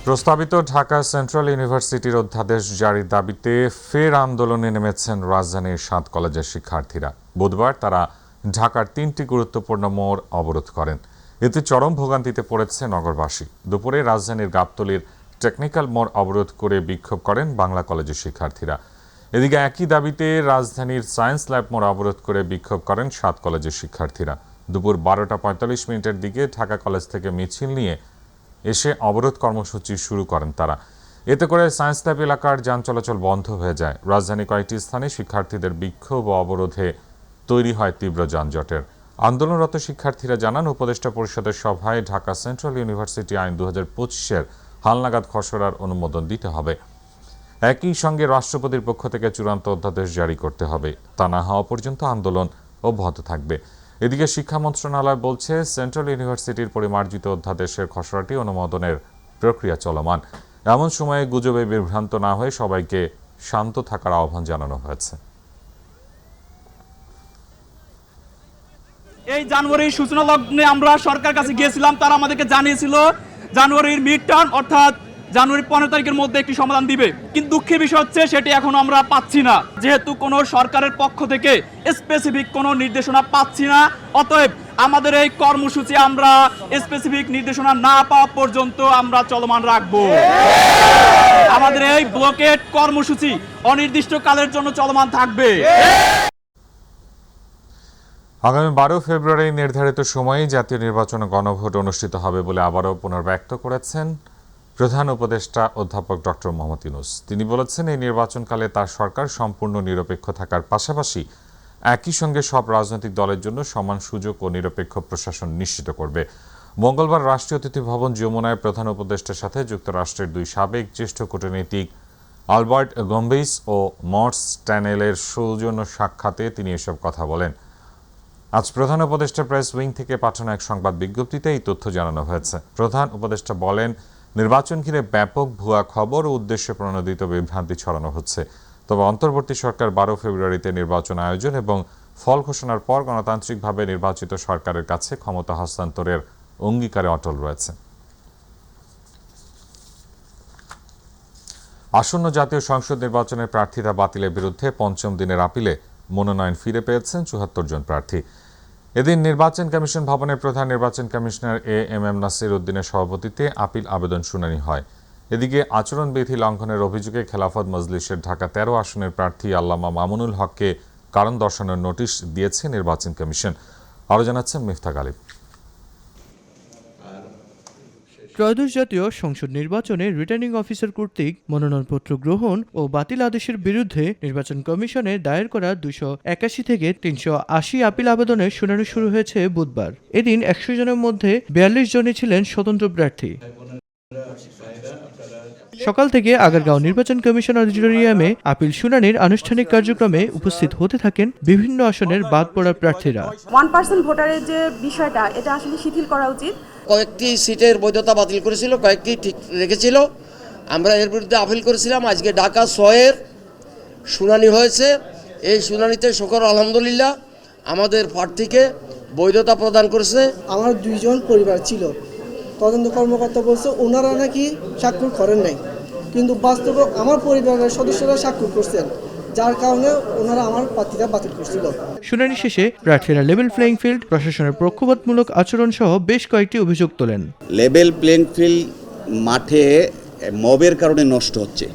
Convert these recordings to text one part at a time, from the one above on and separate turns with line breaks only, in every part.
প্রস্তাবিত ঢাকা সেন্ট্রাল ইউনিভার্সিটির অধ্যাদেশ জারির দাবিতে ফের আন্দোলনে নেমেছেন রাজধানীর ৭ কলেজের শিক্ষার্থীরা। বুধবার তারা ঢাকার ৩টি গুরুত্বপূর্ণ মোড় অবরোধ করেন। এতে চরম ভোগান্তিতে পড়েছে নগরবাসী। দুপুরে রাজধানীর গাবতলীর টেকনিক্যাল মোড় অবরোধ করে বিক্ষোভ করেন বাংলা কলেজের শিক্ষার্থীরা। এদিকে একই দাবিতে রাজধানীর সায়েন্স ল্যাব মোড় অবরোধ করে বিক্ষোভ করেন ৭ কলেজের শিক্ষার্থীরা। দুপুর ১২টা ৪৫ মিনিটের দিকে ঢাকা কলেজ থেকে মিছিল নিয়ে এসে অবরোধ কর্মসূচি শুরু করেন তারা। এতে করে সায়েন্স ল্যাব এলাকার যান চলাচল বন্ধ হয়ে যায়। রাজধানী কয়েকটি স্থানে শিক্ষার্থীদের বিক্ষোভ ও অবরোধে তৈরি হয় তীব্র যানজটের। আন্দোলনরত শিক্ষার্থীরা জানান, উপদেষ্টা পরিষদের সভায় ঢাকা সেন্ট্রাল ইউনিভার্সিটি আইন ২০২৫-এর হালনাগাদ খসড়ার অনুমোদন দিতে হবে। একই সঙ্গে রাষ্ট্রপতির পক্ষ থেকে চূড়ান্ত অধ্যাদেশ জারি করতে হবে। তা না হওয়া পর্যন্ত আন্দোলন অব্যাহত থাকবে। এদিকে শিক্ষা মন্ত্রণালয় বলছে, সেন্ট্রাল ইউনিভার্সিটির পরিমার্জিত অধ্যাদেশের খসড়াটি অনুমোদনের প্রক্রিয়া চলমান। এমন সময়ে গুজবে বিভ্রান্ত না হয়ে সবাইকে শান্ত থাকার আহ্বান জানানো হয়েছে।
এই জানুয়ারির সূচনা লগ্নে আমরা সরকার কাছে গিয়েছিলাম, তারা আমাদেরকে জানিয়েছিল জানুয়ারির মিড টার্ম অর্থাৎ জানুয়ারি 15 তারিখের মধ্যে একটি সমাধান দিবে, কিন্তু দুঃখের বিষয় হচ্ছে সেটি এখনো আমরা পাচ্ছি না। যেহেতু কোনো সরকারের পক্ষ থেকে স্পেসিফিক কোনো নির্দেশনা পাচ্ছি না, অতএব আমাদের এই কর্মসূচি আমরা স্পেসিফিক নির্দেশনা না পাওয়া পর্যন্ত আমরা চলমান রাখবো। আমাদের এই ব্লকেড কর্মসূচি অনির্দিষ্টকালের জন্য চলমান থাকবে।
আগামী ১২ ফেব্রুয়ারি নির্ধারিত সময়ে জাতীয় নির্বাচন ও গণভোট অনুষ্ঠিত হবে বলে আবারও পুনর্ব্যক্ত করেছেন প্রধান উপদেষ্টা অধ্যাপক ডক্টর মোহাম্মদ ইউনূস। তিনি বলেছেন, এই নির্বাচনকালে তার সরকার সম্পূর্ণ নিরপেক্ষ থাকার পাশাপাশি একই সঙ্গে সব রাজনৈতিক দলের জন্য সমান সুযোগ ও নিরপেক্ষ প্রশাসন নিশ্চিত করবে। মঙ্গলবার রাষ্ট্রীয় অতিথি ভবন যমুনায় প্রধান উপদেষ্টার সাথে যুক্তরাষ্ট্রের দুই সাবেক জ্যেষ্ঠ কূটনীতিক আলবার্ট গম্বেইস ও মর্স স্ট্যানেলের সৌজন্য সাক্ষাতে তিনি এসব কথা বলেন। আজ প্রধান উপদেষ্টা প্রেস উইং থেকে পাঠানো এক সংবাদ বিজ্ঞপ্তিতে এই তথ্য জানানো হয়েছে। প্রধান উপদেষ্টা বলেন, নির্বাচন ঘিরে ব্যাপক ভুয়া খবর ও উদ্দেশ্যে প্রণোদিত বিভ্রান্তি ছড়ানো হচ্ছে। তবে অন্তর্বর্তী সরকার ১২ ফেব্রুয়ারিতে নির্বাচন আয়োজন এবং ফল ঘোষণার পর গণতান্ত্রিকভাবে নির্বাচিত সরকারের কাছে ক্ষমতা হস্তান্তরের অঙ্গীকারে অটল রয়েছে। আসন্ন জাতীয় সংসদ নির্বাচনের প্রার্থিতা বাতিলের বিরুদ্ধে পঞ্চম দিনের আপিলে মনোনয়ন ফিরে পেয়েছেন ৭৪ জন প্রার্থী। এদিন নির্বাচন কমিশন ভবনের প্রধান নির্বাচন কমিশনার এএমএম নাসির উদ্দিনের সভাপতিত্বে আপিল আবেদন শুনানি হয়। এদিকে আচরণবিধি লঙ্ঘনের অভিযোগে খেলাফত মজলিসের ঢাকা ১৩ আসনের প্রার্থী আল্লামা মামুনুল হককে কারণ দর্শানোর নোটিশ দিয়েছে নির্বাচন কমিশন। আরও জানাচ্ছেন মিফতা গালিব।
ত্রয়োদশ জাতীয় সংসদ নির্বাচনে রিটার্নিং অফিসার কর্তৃক মনোনয়নপত্র গ্রহণ ও বাতিল আদেশের বিরুদ্ধে নির্বাচন কমিশনে দায়ের করা ২৮১ থেকে ৩৮০ আপিল আবেদনের শুনানি শুরু হয়েছে বুধবার। এদিন ১০০ জনের মধ্যে ৪২ জনই ছিলেন স্বতন্ত্র প্রার্থী। সকাল থেকে আগারগাঁও নির্বাচন কমিশন অডিটোরিয়ামে আপিল শুনানির আনুষ্ঠানিক কার্যক্রমে উপস্থিত হতে থাকেন বিভিন্ন আসনের বাদ পড়া প্রার্থীরা।
1% ভোটারের যে বিষয়টা, এটা আসলে শিথিল করা উচিত।
কয়েকটি সিটের বৈধতা বাতিল করেছিল, কয়েকটি ঠিক রেখেছিল। আমরা এর বিরুদ্ধে আপিল করেছিলাম। আজকে ঢাকা ৬-এর শুনানি হয়েছে। এই শুনানিতে শুকর আলহামদুলিল্লাহ আমাদের প্রার্থীকে বৈধতা প্রদান করেছে।
আমার 2 জন পরিবার ছিল, তদন্ত কর্মকর্তা বলছে ওনারা নাকি স্বাক্ষর করেন নাই, কিন্তু বাস্তবে আমার পরিবারের সদস্যরা স্বাক্ষর করছেন, যার কারণে ওনারা আমার প্রার্থীরা বাতিল করছিল।
শুনানি শেষে প্রার্থীরা লেভেল প্লেইং ফিল্ড, প্রশাসনের পক্ষপাতমূলক আচরণ সহ বেশ কয়েকটি অভিযোগ তোলেন।
লেভেল প্লেইং ফিল্ড মাঠে মবের কারণে নষ্ট হচ্ছে।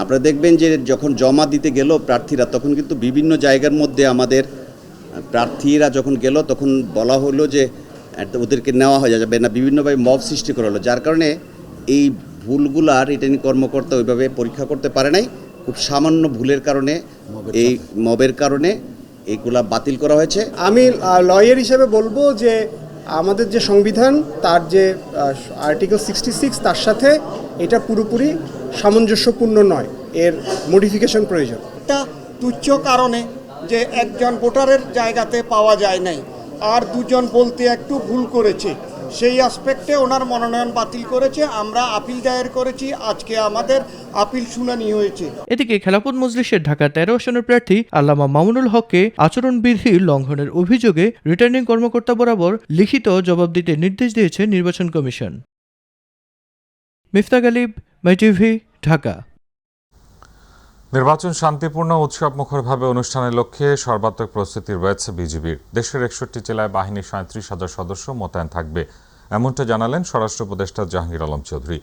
আপনারা দেখবেন যে যখন জমা দিতে গেল প্রার্থীরা, তখন কিন্তু বিভিন্ন জায়গার মধ্যে আমাদের প্রার্থীরা যখন গেল তখন বলা হলো যে ওদেরকে নেওয়া হয়ে যাবে না, বিভিন্নভাবে মব সৃষ্টি করা হলো, যার কারণে এই ভুলগুলার রিটার্নিং কর্মকর্তা ওইভাবে পরীক্ষা করতে পারে নাই। খুব সামান্য ভুলের কারণে, এই মবের কারণে এইগুলা বাতিল করা হয়েছে।
আমি লয়ার হিসেবে বলবো যে আমাদের যে সংবিধান, তার যে আর্টিকেল 66, তার সাথে এটা পুরোপুরি সামঞ্জস্যপূর্ণ নয়, এর মডিফিকেশন প্রয়োজন।
একটা তুচ্ছ কারণে যে একজন ভোটারের জায়গাতে পাওয়া যায় নাই, আর 2 জন বলতে একটু ভুল করেছে, সেই অ্যাসপেক্টে ওনার মনোনয়ন বাতিল করেছে। আমরা আপিল দায়ের করেছি, আজকে আমাদের আপিল শুনানি হয়েছে।
এদিকে খেলাফত মজলিসের ঢাকা ১৩ আসনের প্রার্থী আল্লামা মামুনুল হককে আচরণবিধি লঙ্ঘনের অভিযোগে রিটার্নিং কর্মকর্তা বরাবর লিখিত জবাব দিতে নির্দেশ দিয়েছে নির্বাচন কমিশন। মিফতা গালিব, মাই টিভি, ঢাকা।
নির্বাচন শান্তিপূর্ণ উৎসবমুখরভাবে অনুষ্ঠানের লক্ষ্যে সর্বাত্মক প্রস্তুতি রয়েছে বিজিবির। দেশের 61 জেলায় বাহিনীর 37,000 সদস্য মোতায়েন থাকবে, এমনটা জানালেন স্বরাষ্ট্র উপদেষ্টা জাহাঙ্গীর আলম চৌধুরী।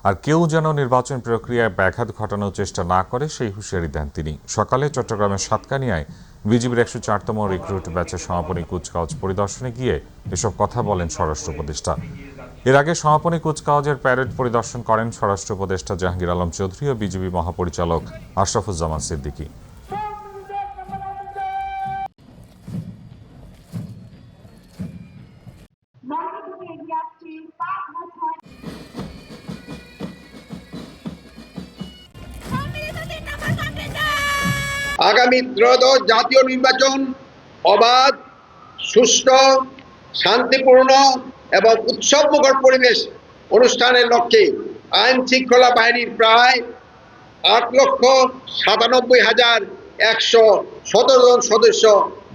আর কেউ যেন নির্বাচন প্রক্রিয়ায় ব্যাঘাত ঘটানোর চেষ্টা না করে সেই হুঁশিয়ারি দেন তিনি। সকালে চট্টগ্রামের সাতকানিয়ায় বিজিবির 104তম রিক্রুট ব্যাচের সমাপনী কুচকাওয়াজ পরিদর্শনে গিয়ে এসব কথা বলেন স্বরাষ্ট্র উপদেষ্টা। এর আগে সমাপনী কুচকাওয়াজের প্যারেড পরিদর্শন করেন স্বরাষ্ট্র উপদেষ্টা জাহাঙ্গীর আলম চৌধুরী ও বিজিবি মহাপরিচালক আশরাফুজ্জামান সিদ্দিকী।
আগামী ত্রয়োদশ জাতীয় নির্বাচন অবাধ, সুষ্ঠু, শান্তিপূর্ণ এবং উৎসবমুখর পরিবেশ অনুষ্ঠানের লক্ষ্যে আইন শৃঙ্খলা বাহিনীর প্রায় 8,97,117 জন সদস্য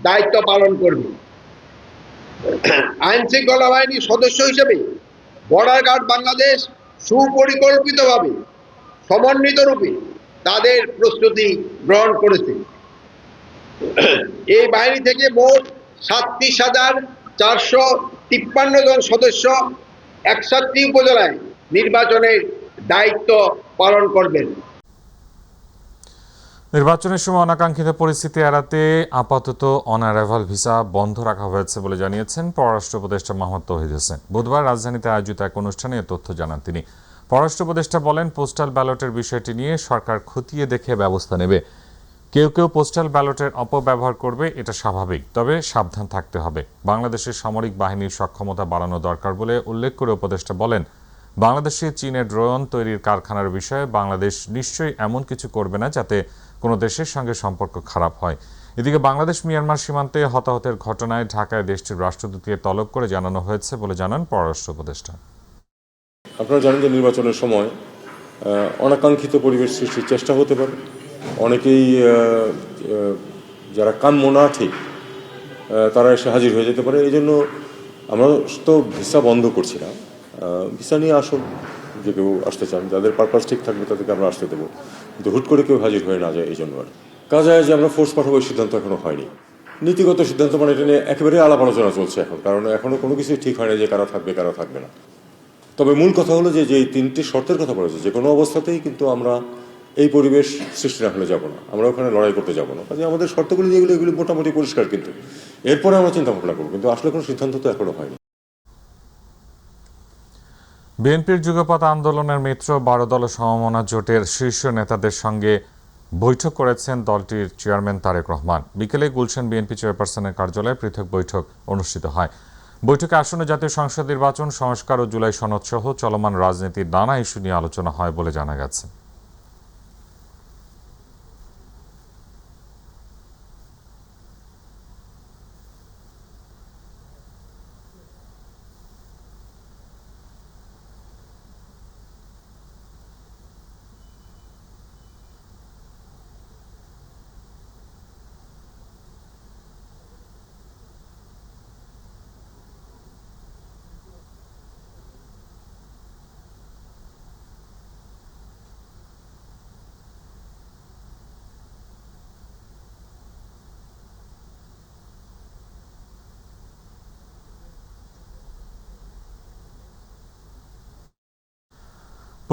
দায়িত্ব পালন করবে। আইন শৃঙ্খলা বাহিনীর সদস্য হিসেবে বর্ডার গার্ড বাংলাদেশ সুপরিকল্পিতভাবে সমন্বিত রূপে তাদের প্রস্তুতি গ্রহণ করেছে। এই বাহিনী থেকে মোট 37,453 জন সদস্য 61টি উপজেলায় নির্বাচনের দায়িত্ব পালন করবেন।
নির্বাচনের সময় অনাকাঙ্ক্ষিত পরিস্থিতি এড়াতে আপাতত অনঅ্যারাইভাল ভিসা বন্ধ রাখা হয়েছে বলে জানিয়েছেন পররাষ্ট্র উপদেষ্টা মোহাম্মদ তৌহিদ হোসেন। বুধবার রাজধানীতে আয়োজিত এক অনুষ্ঠানে এ তথ্য জানান তিনি। পররাষ্ট্র উপদেষ্টা বলেন, পোস্টাল ব্যালটের বিষয়টি নিয়ে সরকার খতিয়ে দেখে ব্যবস্থা নেবে। কেউ কেউ পোস্টাল ব্যালটের অপব্যবহার করবে, এটা স্বাভাবিক, তবে সাবধান থাকতে হবে। বাংলাদেশের সামরিক বাহিনীর সক্ষমতা বাড়ানো দরকার বলে উল্লেখ করে উপদেষ্টা বলেন, বাংলাদেশে চীনের ড্রোন তৈরির কারখানার বিষয়ে বাংলাদেশ নিশ্চয়ই এমন কিছু করবে না যাতে কোনো দেশের সঙ্গে সম্পর্ক খারাপ হয়। এদিকে বাংলাদেশ মিয়ানমার সীমান্তে হতাহতের ঘটনায় ঢাকায় দেশটির রাষ্ট্রদূতকে তলব করে জানানো হয়েছে বলে জানান পররাষ্ট্র উপদেষ্টা।
আপনারা জানেন যে নির্বাচনের সময় অনাকাঙ্ক্ষিত পরিবেশ সৃষ্টির চেষ্টা হতে পারে। অনেকেই যারা কাম্য না ঠিক তারা এসে হাজির হয়ে যেতে পারে। এই জন্য আমরা তো ভিসা বন্ধ করছি না, ভিসা নিয়ে আসুন, যে কেউ আসতে চান, যাদের পারপাস ঠিক থাকবে তাদেরকে আমরা আসতে দেবো, কিন্তু হুট করে কেউ হাজির হয়ে না যায় এই জন্য। আর কাজে যে আমরা ফোর্স পাঠাবো এই সিদ্ধান্ত এখনো হয়নি। নীতিগত সিদ্ধান্ত মানে এটা নিয়ে একেবারে আলাপ আলোচনা চলছে এখন, কারণ এখনো কোনো কিছুই ঠিক হয় না যে কারা থাকবে কারা থাকবে না। তবে মূল কথা হলো যে এই 3টি শর্তের কথা বলেছে, যে কোনো অবস্থাতেই কিন্তু আমরা এই পরিবেশ সৃষ্টি না হলে যাবো না, আমরা ওখানে লড়াই করতে যাবো না। কাজে আমাদের শর্তগুলি যেগুলো এগুলি মোটামুটি পরিষ্কার, কিন্তু এরপরে আমরা চিন্তা ভাবনা করবো, কিন্তু আসলে কোনো সিদ্ধান্ত তো এখনো হয়নি।
বিএনপির যুগপৎ আন্দোলনের মিত্র 12 দল সমমনা জোটের শীর্ষ নেতাদের সঙ্গে বৈঠক করেছেন দলটির চেয়ারম্যান তারেক রহমান। বিকেলে গুলশান বিএনপি চেয়ারপারসনের কার্যালয়ে পৃথক বৈঠক অনুষ্ঠিত হয়। বৈঠকে আসন্ন জাতীয় সংসদ নির্বাচন, সংস্কার ও জুলাই সনদ সহ চলমান রাজনীতির নানা ইস্যু নিয়ে আলোচনা হয় বলে জানা গেছে।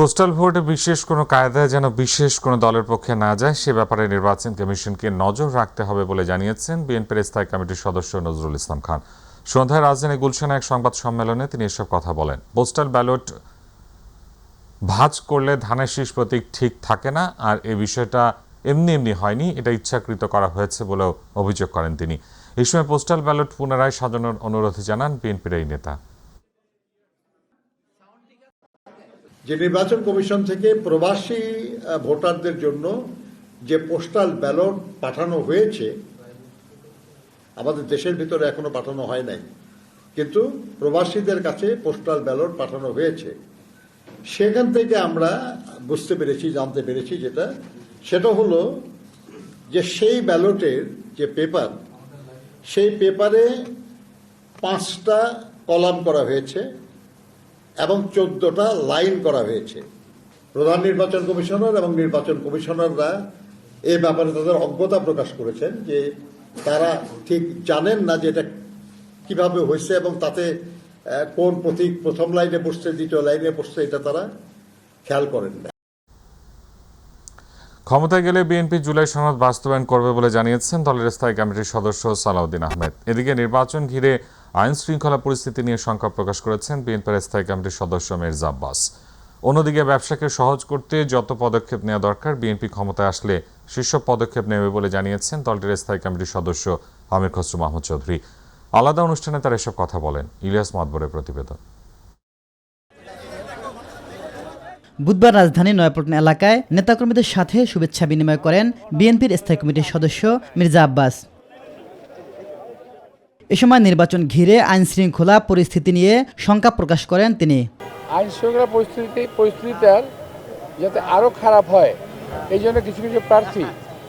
পোস্টাল ভোটে বিশেষ কোনো কায়দায় যেন বিশেষ কোনো দলের পক্ষে না যায় সে ব্যাপারে নির্বাচন কমিশনকে নজর রাখতে হবে বলে জানিয়েছেন বিএনপির স্থায়ী কমিটির সদস্য নজরুল ইসলাম খান। সন্ধ্যায় রাজধানী গুলশানে এক সংবাদ সম্মেলনে তিনি এসব কথা বলেন। পোস্টাল ব্যালট ভাঁজ করলে ধানের শীষ প্রতীক ঠিক থাকে না, আর এই বিষয়টা এমনি এমনি হয়নি, এটা ইচ্ছাকৃত করা হয়েছে বলেও অভিযোগ করেন তিনি। এই সময় পোস্টাল ব্যালট পুনরায় সাজানোর অনুরোধ জানান বিএনপির এই নেতা।
যে নির্বাচন কমিশন থেকে প্রবাসী ভোটারদের জন্য যে পোস্টাল ব্যালট পাঠানো হয়েছে, আমাদের দেশের ভিতরে এখনো পাঠানো হয় নাই, কিন্তু প্রবাসীদের কাছে পোস্টাল ব্যালট পাঠানো হয়েছে। সেখান থেকে আমরা বুঝতে পেরেছি, জানতে পেরেছি সেটা হলো যে সেই ব্যালটের যে পেপার, সেই পেপারে 5টা কলাম করা হয়েছে এবং 14টা লাইন করা হয়েছে। প্রধান নির্বাচন কমিশনার এবং নির্বাচন কমিশনাররা এ ব্যাপারে তাদের অজ্ঞতা প্রকাশ করেছেন যে তারা ঠিক জানেন না যে এটা কিভাবে হয়েছে এবং তাতে কোন প্রতীক প্রথম লাইনে বসছে দ্বিতীয় লাইনে বসছে এটা তারা খেয়াল করেন না।
ক্ষমতায় গেলে বিএনপি জুলাই সনদ বাস্তবায়ন করবে বলে জানিয়েছেন দলের স্থায়ী কমিটির সদস্য সালাউদ্দিন আহমেদ। এদিকে নির্বাচন ঘিরে আইন শৃঙ্খলা পরিস্থিতি নিয়ে শঙ্কা প্রকাশ করেছেন বিএনপির স্থায়ী কমিটির সদস্য মির্জা আব্বাস। অন্যদিকে ব্যবসাকে সহজ করতে যত পদক্ষেপ নেওয়া দরকার বিএনপি ক্ষমতায় আসলে সেসব পদক্ষেপ নেবে বলে জানিয়েছেন দলটির স্থায়ী কমিটির সদস্য আমির খসরু মাহমুদ চৌধুরী। আলাদা অনুষ্ঠানে তারা এসব কথা বলেন। ইলিয়াস মাতবরের প্রতিবেদন।
বুধবার রাজধানীর নয়াপল্টন এলাকায় নেতাকর্মীদের সাথে শুভেচ্ছা বিনিময় করেন বিএনপির স্থায়ী কমিটির সদস্য মির্জা আব্বাস। এ সময় নির্বাচন ঘিরে আইন শৃঙ্খলা পরিস্থিতি নিয়ে শঙ্কা প্রকাশ করেন তিনি।
আইন শৃঙ্খলা পরিস্থিতিটা যাতে আরও খারাপ হয় এই জন্য কিছু কিছু প্রার্থী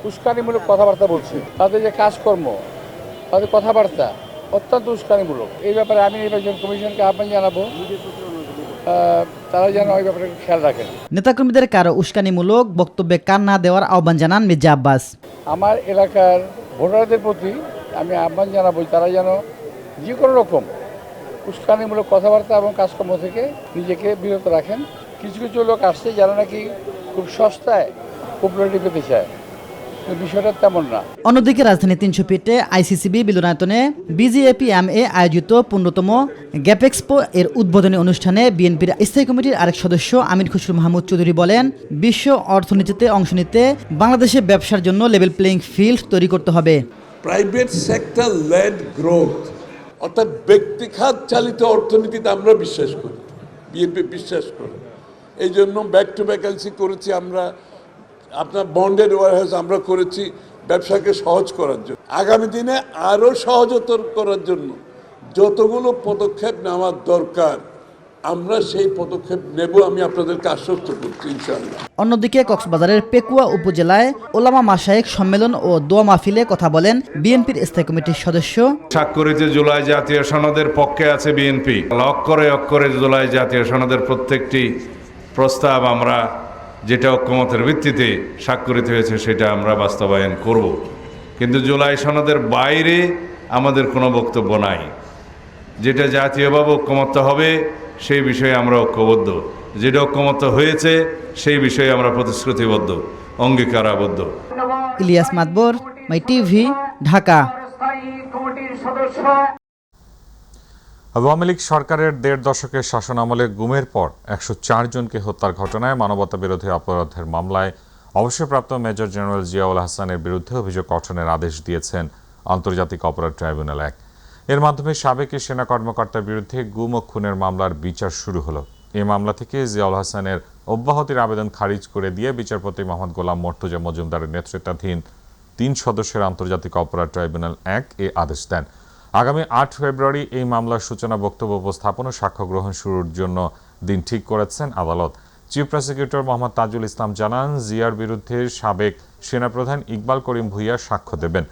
উস্কানিমূলক কথাবার্তা বলছে। তাদের যে কাজকর্ম, তাদের কথাবার্তা অত্যন্ত উস্কানিমূলক। এই ব্যাপারে আমি নির্বাচন কমিশনকে আহ্বান জানাবো তারা যেন ওই ব্যাপারে খেয়াল রাখেন।
নেতাকর্মীদের কারো উস্কানিমূলক বক্তব্যে কান না দেওয়ার আহ্বান জানান মির্জা আব্বাস।
আমার এলাকার ভোটারদের প্রতি আমি আহ্বান জানাবো তারা যেন যে কোনো রকম উস্কানিমূলক কথাবার্তা এবং কাজকর্ম থেকে নিজেকে বিরত রাখেন। কিছু কিছু লোক আসছে যারা নাকি খুব সস্তায় পপুলারিটি পেতে চায়, বিষয়টা তেমন না।
অন্যদিকে রাজধানী 300 ফিটে আইসিসিবি মিলনায়তনে বিজিএপিএমএ আয়োজিত 15তম গ্যাপ এক্সপো এর উদ্বোধনী অনুষ্ঠানে বিএনপির স্থায়ী কমিটির আরেক সদস্য আমির খসরু মাহমুদ চৌধুরী বলেন, বিশ্ব অর্থনীতিতে অংশ নিতে বাংলাদেশে ব্যবসার জন্য লেভেল প্লেইং ফিল্ড তৈরি করতে হবে।
প্রাইভেট সেক্টর লেড গ্রোথ অর্থাৎ ব্যক্তিখাত চালিত অর্থনীতিতে আমরা বিশ্বাস করি, বিএনপি বিশ্বাস করে। এই জন্য ব্যাক টু ভ্যাকেন্সি করেছি আমরা, আপনার বন্ডেড ওয়ারহাউস আমরা করেছি ব্যবসাকে সহজ করার জন্য। আগামী দিনে আরও সহজতর করার জন্য যতগুলো পদক্ষেপ নেওয়ার দরকার আমরা সেই পদক্ষেপ নেব, আমি আপনাদেরকে আশ্বস্ত করছি ইনশাআল্লাহ।
অন্যদিকে কক্সবাজারের পেকুয়া উপজেলায় ওলামা মাশায়েখ সম্মেলন ও দোয়া মাহফিলে কথা বলেন বিএনপির স্থায়ী কমিটির সদস্য।
স্বাক্ষরিত জুলাই জাতীয় সনদের পক্ষে আছে বিএনপি। অক্ষরে অক্ষরে জুলাই জাতীয় সনদের প্রত্যেকটি প্রস্তাব আমরা যেটা ঐক্যমতের ভিত্তিতে স্বাক্ষরিত হয়েছে সেটা আমরা বাস্তবায়ন করব। কিন্তু জুলাই সনদের বাইরে আমাদের কোনো বক্তব্য নাই। যেটা জাতীয়ভাবে ঐক্যমত্য হবে সেই বিষয়ে আমরা ঐক্যবদ্ধ, যেটা ঐক্যমত্য হয়েছে সেই বিষয়ে আমরা প্রতিশ্রুতিবদ্ধ, অঙ্গীকারাবদ্ধ।
ইলিয়াস মাতবর, মাই টিভি, ঢাকা।
আওয়ামী লীগ সরকারের 1.5 দশকের শাসনামলে গুমের পর 104 জনকে হত্যার ঘটনায় মানবতা বিরোধী অপরাধের মামলায় অবসরপ্রাপ্ত মেজর জেনারেল জিয়াউল হাসানের বিরুদ্ধে অভিযোগ গঠনের আদেশ দিয়েছেন আন্তর্জাতিক অপরাধ ট্রাইব্যুনাল 1। এর মাধ্যমে সাবেক সেনা কর্মকর্তার বিরুদ্ধে গুম ও খুনের মামলার বিচার শুরু হলো। এই মামলা থেকে জিয়াউল হাসানের অব্যাহতির আবেদন খারিজ করে দিয়ে বিচারপতি মোহাম্মদ গোলাম মর্তুজা মজুমদারের নেতৃত্বাধীন 3 সদস্যের আন্তর্জাতিক অপরাধ ট্রাইব্যুনাল 1 এ আদেশ দেন। আগামী 8 ফেব্রুয়ারি এই মামলার সূচনা বক্তব্য উপস্থাপন ও সাক্ষ্য গ্রহণ শুরুর জন্য দিন ঠিক করেছেন আদালত। চিফ প্রসিকিউটর মোহাম্মদ তাজুল ইসলাম জানান, জিয়ার বিরুদ্ধে সাবেক সেনাপ্রধান ইকবাল করিম ভূঁইয়া সাক্ষ্য দেবেন।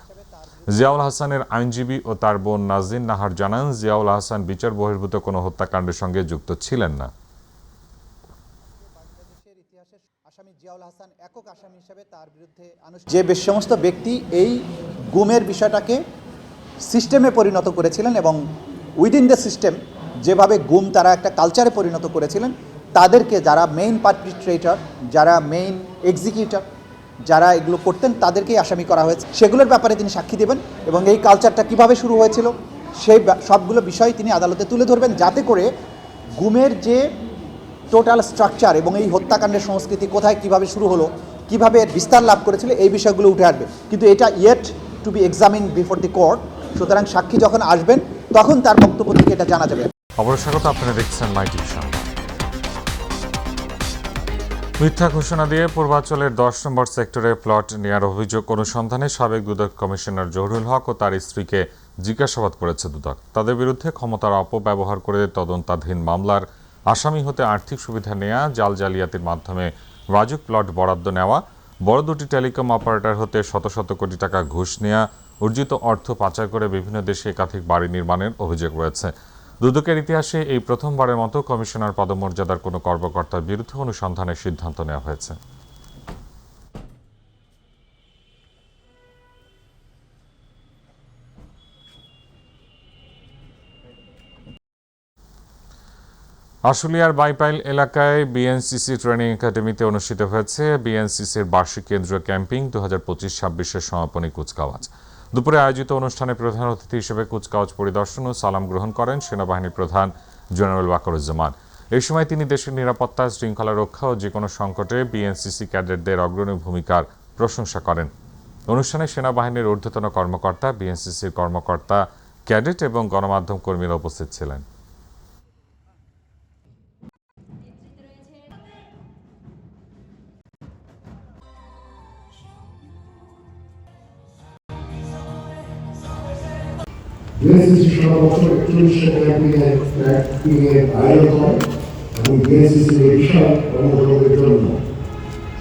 জিয়াউল হাসানের আইনজীবী ও তার বোন নাজরিন নাহার জানান, জিয়াউল হাসান বিচার বহির্ভূত কোনো হত্যাকাণ্ডের সঙ্গে যুক্ত ছিলেন না।
যে বেশ সমস্ত ব্যক্তি এই গুমের বিষয়টাকে সিস্টেমে পরিণত করেছিলেন এবং উইদিন দ্য সিস্টেম যেভাবে গুম তারা একটা কালচারে পরিণত করেছিলেন, তাদেরকে যারা মেইন পারপিট্রেটর, যারা মেইন এক্সিকিউটর, যারা এগুলো করতেন তাদেরকেই আসামি করা হয়েছে। সেগুলোর ব্যাপারে তিনি সাক্ষী দেবেন এবং এই কালচারটা কিভাবে শুরু হয়েছিল সেই সবগুলো বিষয় তিনি আদালতে তুলে ধরবেন, যাতে করে গুমের যে টোটাল স্ট্রাকচার এবং এই হত্যাকাণ্ডের সংস্কৃতি কোথায় কিভাবে শুরু হলো, কিভাবে এর বিস্তার লাভ করেছিল, এই বিষয়গুলো উঠে আসবে। কিন্তু এটা yet to be examine before the court. সুতরাং সাক্ষী যখন আসবেন তখন তার বক্তব্য থেকে এটা জানা যাবে।
অবশ্যই আপনারা দেখছেন মাই টিভি সংবাদ। মিথ্যা ঘোষণা দিয়ে পূর্বাঞ্চলের 10 নম্বর সেক্টরে প্লট নেওয়ার অভিযোগ অনুসন্ধানে সাবেক দুদক কমিশনার জহুরুল হক ও তার স্ত্রীকে জিজ্ঞাসাবাদ করেছে দুদক। তাদের বিরুদ্ধে ক্ষমতার অপব্যবহার করে তদন্তাধীন মামলার আসামি হতে আর্থিক সুবিধা নেওয়া, জাল জালিয়াতির মাধ্যমে রাজুক প্লট বরাদ্দ নেওয়া, বড় দুটি টেলিকম অপারেটর হতে শত শত কোটি টাকা ঘুষ নেওয়া, অর্জিত অর্থ পাচার করে বিভিন্ন দেশে একাধিক বাড়ি নির্মাণের অভিযোগ রয়েছে। দুদকের ইতিহাসে এই প্রথমবারের মতো কমিশনার পদমর্যাদার কোনো কর্মকর্তার বিরুদ্ধে অনুসন্ধানের সিদ্ধান্ত নেওয়া হয়েছে। আশুলিয়ার বাইপাইল এলাকায় বিএনসিসি ট্রেনিং একাডেমিতে অনুষ্ঠিত হয়েছে বিএনসিসির বার্ষিক কেন্দ্রীয় ক্যাম্পিং 2025-26-এর সমাপনী কুচকাওয়াজ। দুপুরে আয়োজিত অনুষ্ঠানে প্রধান অতিথি হিসেবে কুচকাওয়াজ পরিদর্শন ও সালাম গ্রহণ করেন সেনাবাহিনীর প্রধান জেনারেল ওয়াকারুজ্জামান। এই সময় তিনি দেশের নিরাপত্তা, শৃঙ্খলা রক্ষা ও যেকোনো সংকটে বিএনসিসি ক্যাডেটদের অগ্রণী ভূমিকার প্রশংসা করেন। অনুষ্ঠানে সেনাবাহিনীর ঊর্ধ্বতন কর্মকর্তা, বিএনসিসির কর্মকর্তা, ক্যাডেট এবং গণমাধ্যম কর্মীরা উপস্থিত ছিলেন।
বিএনসিসি সারা বছর 41 ক্যাম্পিংয়ের আয়োজন করে এবং বিএনসিসির এই বিশাল কর্মযোগের জন্য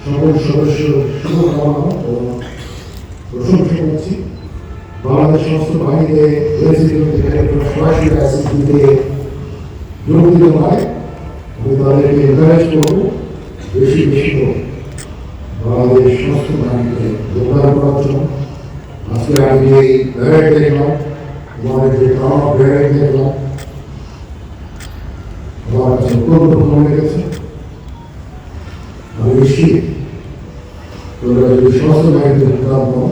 সকল সদস্য শুভকামনা ও প্রশংসা করছি। বাংলাদেশ সশস্ত্র বাহিনীতে সরাসরি আইসিসিতে যোগ দিতে পারে আমি তাদেরকে এনকারেজ করবো বেশি বেশি করে বাংলাদেশ সশস্ত্র বাহিনীতে যোগদান করার জন্য। আজকে আমি এই প্যারেড দেখলাম, আমার যে খাওয়া প্যারেড দেখলাম, আমার কাছে অত্যন্ত ভালো লেগেছে। আমি নিশ্চিত তোমরা যদি সশস্ত্র বাহিনীতে যোগদান করো